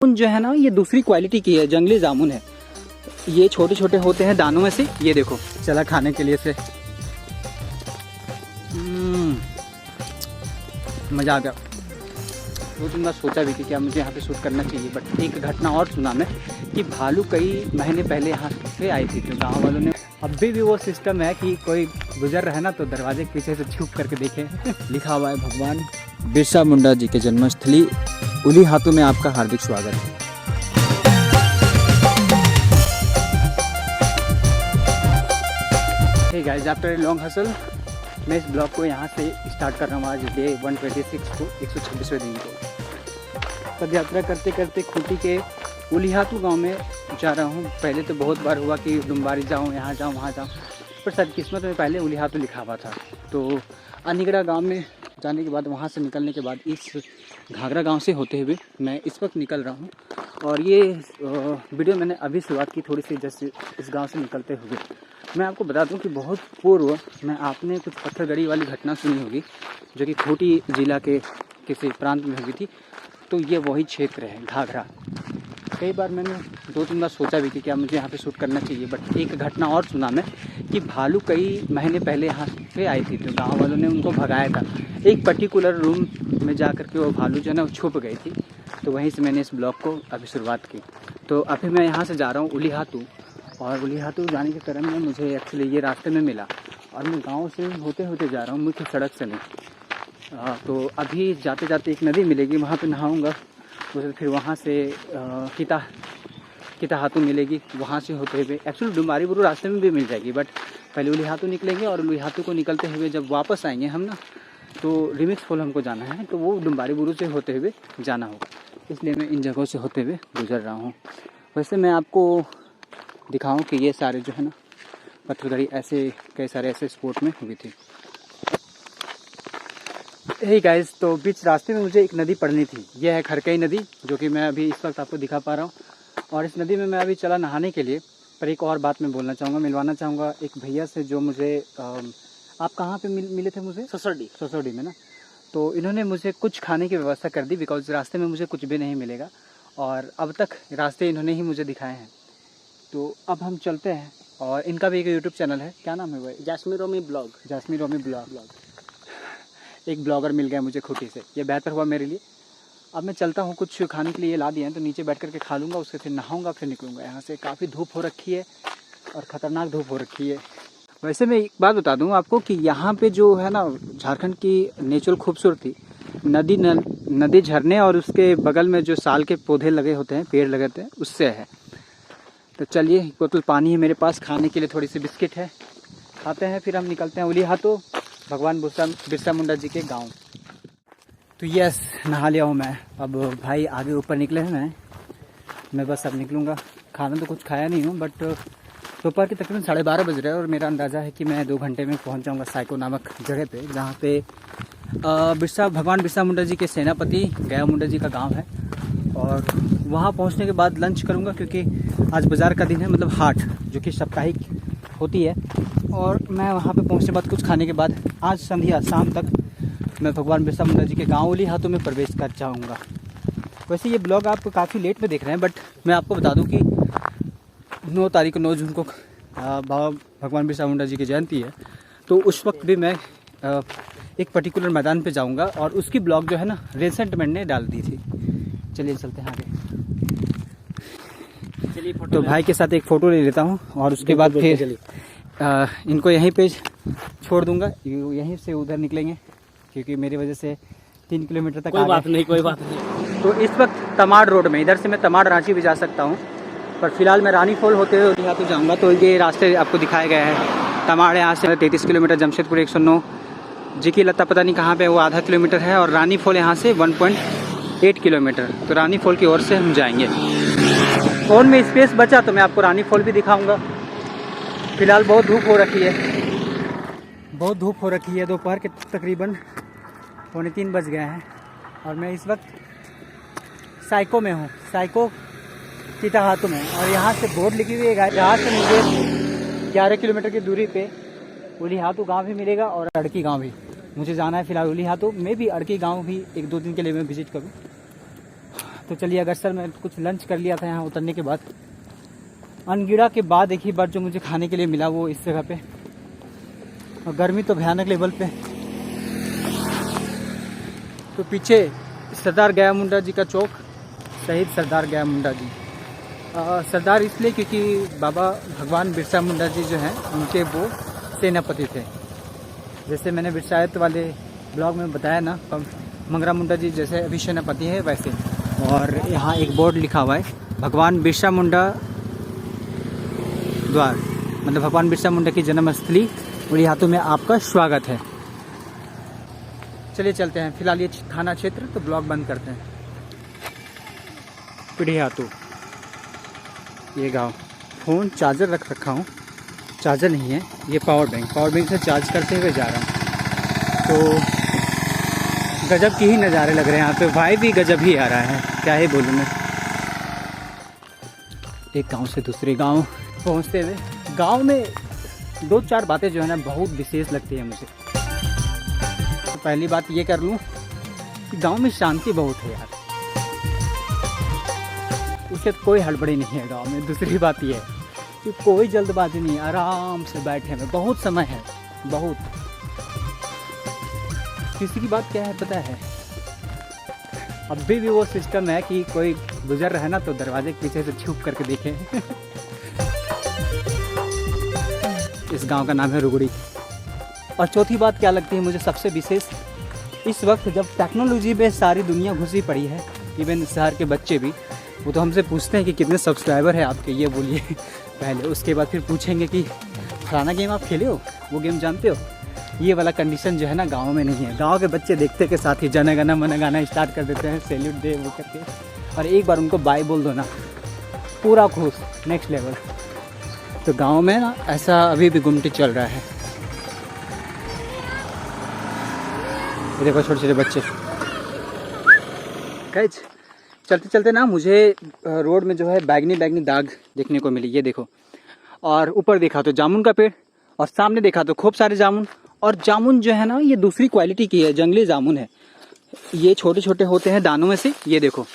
जामुन जो है ना ये दूसरी क्वालिटी की है, जंगली जामुन है। ये छोटे छोटे होते हैं दानों में से। ये देखो चला खाने के लिए से मज़ा आ गया। 2-3 बार सोचा भी कि क्या मुझे यहाँ पे शूट करना चाहिए, बट एक घटना और सुना मैं कि भालू कई महीने पहले यहाँ पे आई थी। तो गाँव वालों ने अभी भी वो सिस्टम है कि कोई गुजर रहा है ना तो दरवाजे के पीछे से छुप करके देखे। लिखा हुआ है भगवान बिरसा मुंडा जी के जन्मस्थली उलीहातू में आपका हार्दिक स्वागत है। Hey guys, after long hassle मैं इस ब्लॉग को यहाँ से स्टार्ट कर रहा हूँ। आज डे 126 को 126वें दिन को पद यात्रा करते करते खूंटी के उलीहातू गांव में जा रहा हूँ। पहले तो बहुत बार हुआ कि डुम्बारी जाऊँ, यहाँ जाऊँ, वहाँ जाऊँ, पर सर किस्मत में पहले उलीहातू लिखा हुआ था। तो अनिगड़ा गांव में जाने के बाद, वहाँ से निकलने के बाद इस घाघरा गांव से होते हुए मैं इस वक्त निकल रहा हूँ। और ये वीडियो मैंने अभी शुरुआत की थोड़ी सी जैसे इस गांव से निकलते हुए। मैं आपको बता दूं कि बहुत पूर्व में आपने कुछ पत्थरगड़ी वाली घटना सुनी होगी जो कि खूंटी जिला के किसी प्रांत में हुई थी। तो ये वही क्षेत्र है घाघरा। कई बार मैंने 2-3 बार सोचा भी कि क्या मुझे यहाँ पे शूट करना चाहिए, बट एक घटना और सुना मैं कि भालू कई महीने पहले यहाँ पे आई थी। तो गांव वालों ने उनको भगाया था। एक पर्टिकुलर रूम में जा कर के वो भालू जो है ना वो छुप गई थी। तो वहीं से मैंने इस ब्लॉग को अभी शुरुआत की। तो अभी मैं यहाँ से जा रहा हूँ उलीहातू, और उलीहातू जाने के क्रम में मुझे एक्चुअली ये रास्ते में मिला और मैं गाँव से होते होते जा रहा हूँ, मुख्य सड़क से नहीं। तो अभी जाते जाते एक नदी मिलेगी, वहाँ पे नहाऊंगा। तो फिर वहाँ से किताहातू मिलेगी, वहाँ से होते हुए एक्चुअली डुम्बारी बुरू रास्ते में भी मिल जाएगी, बट पहले उलीहातू निकलेंगे। और उलीहातू को निकलते हुए जब वापस आएंगे हम ना, तो रिमिक्स फॉल हमको जाना है, तो वो डुम्बारी बुरू से होते हुए जाना होगा। इसलिए मैं इन जगहों से होते हुए गुजर रहा हूँ। वैसे मैं आपको दिखाऊँ कि ये सारे जो है ना पत्थरगड़ी ऐसे कई सारे ऐसे स्पॉट में हुई थी। हे गाइस, तो बीच रास्ते में मुझे एक नदी पड़नी थी। यह है खरकई नदी, जो कि मैं अभी इस वक्त आपको दिखा पा रहा हूँ। और इस नदी में मैं अभी चला नहाने के लिए। पर एक और बात मैं बोलना चाहूँगा, मिलवाना चाहूँगा एक भैया से जो मुझे आप कहाँ पे मिले थे मुझे? ससोडी में ना। तो इन्होंने मुझे कुछ खाने की व्यवस्था कर दी, बिकॉज रास्ते में मुझे कुछ भी नहीं मिलेगा और अब तक रास्ते इन्होंने ही मुझे दिखाए हैं। तो अब हम चलते हैं। और इनका भी एक यूट्यूब चैनल है, क्या नाम है भाई? जासमीन रोमी ब्लॉग। एक ब्लॉगर मिल गया मुझे खूंटी से, ये बेहतर हुआ मेरे लिए। अब मैं चलता हूँ, कुछ खाने के लिए ला दिए हैं तो नीचे बैठ करके खा लूँगा, उसके फिर नहाऊंगा, फिर निकलूँगा यहाँ से। काफ़ी धूप हो रखी है और ख़तरनाक धूप हो रखी है। वैसे मैं एक बात बता दूँ आपको कि यहाँ पे जो है ना झारखंड की नेचुरल खूबसूरती, नदी झरने और उसके बगल में जो साल के पौधे लगे होते हैं, पेड़ लगे होते हैं, उससे है। तो चलिए, बोतल पानी है मेरे पास, खाने के लिए थोड़ी सी बिस्किट है, खाते हैं, फिर हम निकलते हैं उलीहातू भगवान बिरसा मुंडा जी के गांव। तो यस, नहा लिया हूँ मैं। अब भाई आगे ऊपर निकले हैं, मैं बस अब निकलूँगा। खाना तो कुछ खाया नहीं हूँ, बट दोपहर के तकरीबन 12:30 बज रहे हैं और मेरा अंदाज़ा है कि मैं 2 घंटे में पहुँच जाऊँगा साइको नामक जगह पे, जहाँ पे भगवान बिरसा मुंडा जी के सेनापति गया मुंडा जी का गाँव है। और वहाँ पहुँचने के बाद लंच करूँगा, क्योंकि आज बाज़ार का दिन है, मतलब हाट जो कि साप्ताहिक होती है। और मैं वहाँ पे पहुँचने के बाद कुछ खाने के बाद आज संध्या शाम तक मैं भगवान बिरसा मुंडा जी के गाँव उलीहातू में प्रवेश कर जाऊँगा। वैसे ये ब्लॉग आप काफ़ी लेट में देख रहे हैं, बट मैं आपको बता दूँ कि 9 जून को भगवान बिरसा मुंडा जी की जयंती है। तो उस वक्त भी मैं एक पर्टिकुलर मैदान पे जाऊँगा और उसकी ब्लॉग जो है ना रिसेंटमेंट ने डाल दी थी। चलिए चलते हैं आगे। तो भाई के साथ एक फ़ोटो ले लेता हूँ और उसके बाद फिर इनको यहीं पे छोड़ दूंगा, यहीं से उधर निकलेंगे, क्योंकि मेरी वजह से 3 किलोमीटर तक कोई बात नहीं। तो इस वक्त तमाड़ रोड में, इधर से मैं तमाड़ रांची भी जा सकता हूँ, पर फिलहाल मैं रानी फॉल होते हुए उलीहातू जाऊँगा। तो ये रास्ते आपको दिखाए गए हैं। तमाड़ यहाँ से 33 किलोमीटर, जमशेदपुर 109, जी की लत्ता पता नहीं कहाँ पे, वो आधा किलोमीटर है। और रानी फॉल यहाँ से 1.8 किलोमीटर। तो रानी फॉल की ओर से हम जाएंगे। फ़ोन में स्पेस बचा तो मैं आपको रानी फॉल भी दिखाऊंगा। फिलहाल बहुत धूप हो रखी है, दोपहर के तकरीबन 2:45 बज गए हैं और मैं इस वक्त साइको में हूँ, साइको किताहातू में। और यहाँ से बोर्ड लिखी हुई है, जहाँ से मुझे 11 किलोमीटर की दूरी पे उलीहातू गाँव भी मिलेगा और अड़की गाँव भी। मुझे जाना है फिलहाल उलीहातू में भी, अड़की गाँव भी 1-2 दिन के लिए मैं विजिट करूँ। तो चलिए अगरसर में कुछ लंच कर लिया था यहाँ उतरने के बाद। अनगिड़ा के बाद एक ही बार जो मुझे खाने के लिए मिला वो इस जगह पे, और गर्मी तो भयानक लेवल पे। तो पीछे सरदार गया मुंडा जी का चौक, शहीद सरदार गया मुंडा जी। सरदार इसलिए क्योंकि बाबा भगवान बिरसा मुंडा जी जो हैं उनके वो सेनापति थे। जैसे मैंने बिरसायत वाले ब्लॉग में बताया ना, मंगरा मुंडा जी जैसे अभी सेनापति है वैसे। और यहाँ एक बोर्ड लिखा हुआ है भगवान बिरसा मुंडा द्वार, मतलब भगवान बिरसा मुंडा की जन्मस्थली उलिहातू में आपका स्वागत है। चलिए चलते हैं, फिलहाल ये थाना क्षेत्र तो ब्लॉग बंद करते हैं। उलिहातू ये गांव। फ़ोन चार्जर रख रखा हूँ, चार्जर नहीं है, ये पावर बैंक से चार्ज करते हुए जा रहा हूँ। तो गजब की ही नज़ारे लग रहे हैं यहाँ पे, वाइब भी गजब ही आ रहा है, क्या ही बोलूँ मैं। एक गांव से दूसरे गांव पहुँचते हुए गांव में 2-4 बातें जो है ना बहुत विशेष लगती है मुझे। तो पहली बात ये कर लूँ कि गांव में शांति बहुत है यार, उससे कोई हड़बड़ी नहीं है गांव में। दूसरी बात ये है कि कोई जल्दबाजी नहीं, आराम से बैठे में बहुत समय है, बहुत। तीसरी बात क्या है पता है, अभी भी वो सिस्टम है कि कोई गुजर रहा है ना तो दरवाजे के पीछे से छुप करके देखें। इस गांव का नाम है रुगड़ी। और चौथी बात क्या लगती है मुझे सबसे विशेष, इस वक्त जब टेक्नोलॉजी में सारी दुनिया घुसी पड़ी है, इवन शहर के बच्चे भी, वो तो हमसे पूछते हैं कि कितने सब्सक्राइबर है आपके, ये बोलिए पहले। उसके बाद फिर पूछेंगे कि फलाना गेम आप खेले हो, वो गेम जानते हो। ये वाला कंडीशन जो है ना गांव में नहीं है। गांव के बच्चे देखते के साथ ही जन गण मन गाना स्टार्ट कर देते हैं, सैल्यूट दे वो करके, और एक बार उनको बाय बोल दो ना, पूरा खुश, नेक्स्ट लेवल। तो गांव में ना ऐसा अभी भी गुमटी चल रहा है। ये देखो छोटे छोटे बच्चे। गाइस चलते चलते ना मुझे रोड में जो है बैगनी दाग देखने को मिली, ये देखो। और ऊपर देखा तो जामुन का पेड़, और सामने देखा तो खूब सारे जामुन। और जामुन जो है ना ये दूसरी क्वालिटी की है, जंगली जामुन है। ये छोटे छोटे होते हैं दानों में से, ये देखो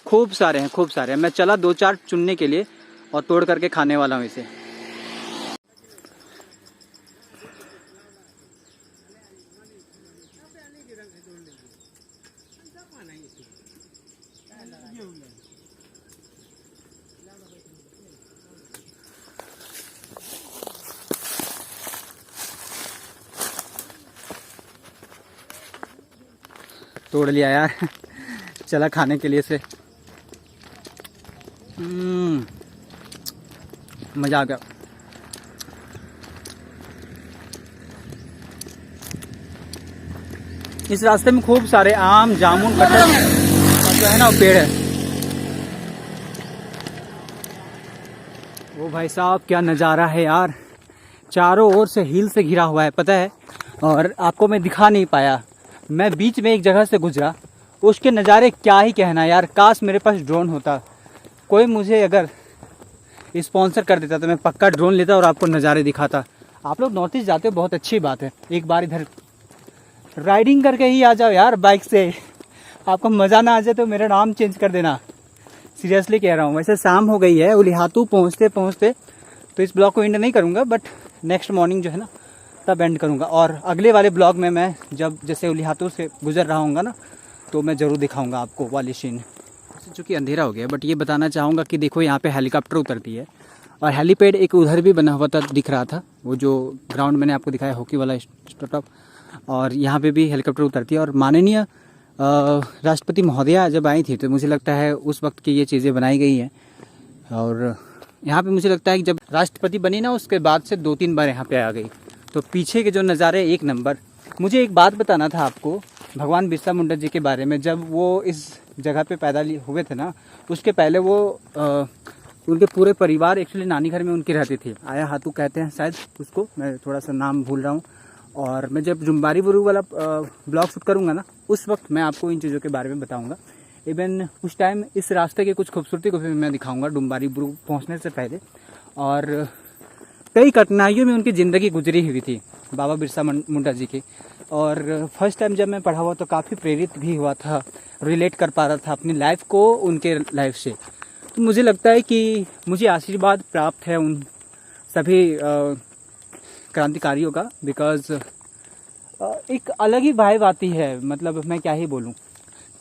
खूब सारे हैं, खूब सारे हैं। मैं चला 2-4 चुनने के लिए और तोड़ करके खाने वाला हूँ इसे। तोड़ लिया यार, चला खाने के लिए से। मज़ा आ गया। इस रास्ते में खूब सारे आम, जामुन, कटहल और जो है ना पेड़ है। वो भाई साहब क्या नज़ारा है यार, चारों ओर से हिल से घिरा हुआ है पता है। और आपको मैं दिखा नहीं पाया, मैं बीच में एक जगह से गुजरा, उसके नज़ारे क्या ही कहना यार। काश मेरे पास ड्रोन होता, कोई मुझे अगर स्पॉन्सर कर देता तो मैं पक्का ड्रोन लेता और आपको नज़ारे दिखाता। आप लोग नॉर्थ ईस्ट जाते हो, बहुत अच्छी बात है, एक बार इधर राइडिंग करके ही आ जाओ यार बाइक से। आपको मज़ा ना आ जाए तो मेरा नाम चेंज कर देना, सीरियसली कह रहा हूँ। वैसे शाम हो गई है, उलिहातू पहुँचते पहुँचते, तो इस ब्लॉग को एंड नहीं करूँगा, बट नेक्स्ट मॉर्निंग जो है ना तब एंड करूँगा। और अगले वाले ब्लॉग में मैं जब जैसे उलिहातू से गुजर रहा हूँगा ना तो मैं ज़रूर दिखाऊँगा आपको वाली सीन। चूँकि अंधेरा हो गया, बट ये बताना चाहूँगा कि देखो यहाँ पे हेलीकॉप्टर उतरती है, और हेलीपैड एक उधर भी बना हुआ था, दिख रहा था, वो जो ग्राउंड मैंने आपको दिखाया हॉकी वाला स्टार्टअप, और यहाँ पे भी हेलीकॉप्टर उतरती है। और माननीय राष्ट्रपति महोदया जब आई थी तो मुझे लगता है उस वक्त की ये चीज़ें बनाई गई हैं। और यहाँ पे मुझे लगता है कि जब राष्ट्रपति बनी ना उसके बाद से 2-3 बार यहाँ पे आ गई। तो पीछे के जो नज़ारे एक नंबर। मुझे एक बात बताना था आपको भगवान बिरसा मुंडा जी के बारे में। जब वो इस जगह पे पैदा हुए थे ना, उसके पहले वो उनके पूरे परिवार एक्चुअली नानी घर में उनकी रहती थी। आया हाथू कहते हैं शायद उसको, मैं थोड़ा सा नाम भूल रहा हूँ। और मैं जब जुम्बारी बुरू वाला ब्लॉग शूट करूँगा ना उस वक्त मैं आपको इन चीज़ों के बारे में बताऊँगा। इवन उस टाइम इस रास्ते की कुछ खूबसूरती को भी मैं दिखाऊँगा डुम्बारी बुरू पहुँचने से पहले। और कई कठिनाइयों में उनकी ज़िंदगी गुजरी हुई थी बाबा बिरसा मुंडा जी की। और फर्स्ट टाइम जब मैं पढ़ा हुआ तो काफ़ी प्रेरित भी हुआ था, रिलेट कर पा रहा था अपनी लाइफ को उनके लाइफ से। तो मुझे लगता है कि मुझे आशीर्वाद प्राप्त है उन सभी क्रांतिकारियों का, बिकॉज़ एक अलग ही वाइब आती है, मतलब मैं क्या ही बोलूँ।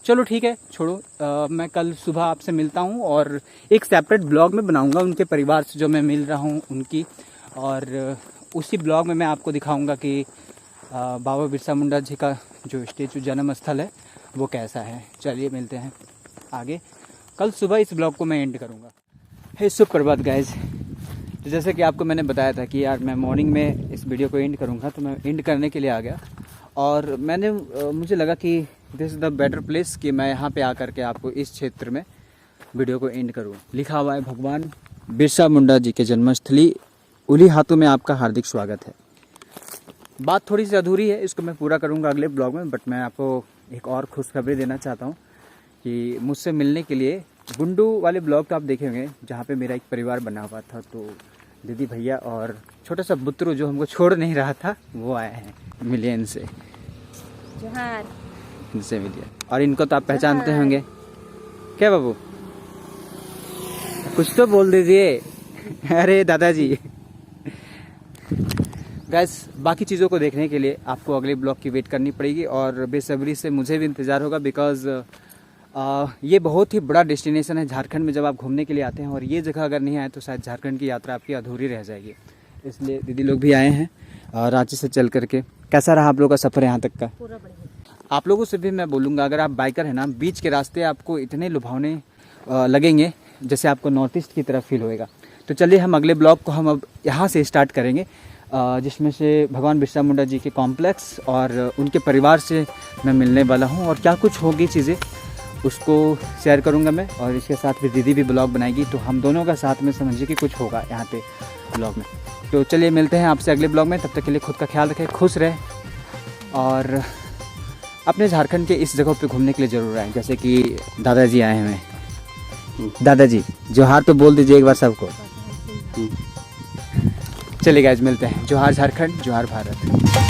चलो ठीक है, छोड़ो। मैं कल सुबह आपसे मिलता हूँ और एक सेपरेट ब्लॉग में बनाऊँगा उनके परिवार से जो मैं मिल रहा हूँ उनकी, और उसी ब्लॉग में मैं आपको दिखाऊँगा कि बाबा बिरसा मुंडा जी का जो स्टेचू जन्म स्थल है वो कैसा है। चलिए मिलते हैं आगे, कल सुबह इस ब्लॉग को मैं एंड करूँगा। हे सुप्रभात गाइज। तो जैसे कि आपको मैंने बताया था कि यार मैं मॉर्निंग में इस वीडियो को एंड करूँगा, तो मैं एंड करने के लिए आ गया और मुझे लगा कि this is the better place कि मैं यहाँ पे आकर के आपको इस क्षेत्र में वीडियो को एंड करूँ। लिखा हुआ है भगवान बिरसा मुंडा जी के जन्मस्थली उली हाथों में आपका हार्दिक स्वागत है। बात थोड़ी सी अधूरी है, इसको मैं पूरा करूँगा अगले ब्लॉग में, बट मैं आपको एक और खुशखबरी देना चाहता हूँ कि मुझसे मिलने के लिए गुंडू वाले ब्लॉग तो आप देखे होंगे जहाँ पे मेरा एक परिवार बना हुआ था, तो दीदी भैया और छोटा सा बुतरू जो हमको छोड़ नहीं रहा था वो आए हैं मिलिए इनसे, इनसे मिलिए। और इनको तो आप पहचानते होंगे, क्या बाबू कुछ तो बोल दीजिए। अरे दादाजी। गैस बाकी चीज़ों को देखने के लिए आपको अगले ब्लॉग की वेट करनी पड़ेगी और बेसब्री से मुझे भी इंतज़ार होगा, बिकॉज़ ये बहुत ही बड़ा डेस्टिनेशन है झारखंड में। जब आप घूमने के लिए आते हैं और ये जगह अगर नहीं आए तो शायद झारखंड की यात्रा आपकी अधूरी रह जाएगी। इसलिए दीदी लोग भी आए हैं रांची से चल करके। कैसा रहा आप लोगों का सफ़र यहाँ तक का? पूरा बढ़िया। आप लोगों से भी मैं बोलूँगा, अगर आप बाइकर हैं ना, बीच के रास्ते आपको इतने लुभावने लगेंगे जैसे आपको नॉर्थ ईस्ट की तरफ फील होएगा। तो चलिए हम अगले ब्लॉग को हम अब यहाँ से स्टार्ट करेंगे, जिसमें से भगवान बिरसा मुंडा जी के कॉम्प्लेक्स और उनके परिवार से मैं मिलने वाला हूँ और क्या कुछ होगी चीज़ें उसको शेयर करूँगा मैं, और इसके साथ भी दीदी भी ब्लॉग बनाएगी, तो हम दोनों का साथ में समझिए कि कुछ होगा यहाँ पे ब्लॉग में। तो चलिए मिलते हैं आपसे अगले ब्लॉग में, तब तक के लिए खुद का ख्याल रखें, खुश रहें और अपने झारखंड के इस जगह पे घूमने के लिए ज़रूर आएँ, जैसे कि दादाजी आए हैं। दादाजी जोहार तो बोल दीजिए एक बार सबको। चलिए गाइस मिलते हैं। जोहार झारखंड, जोहार भारत।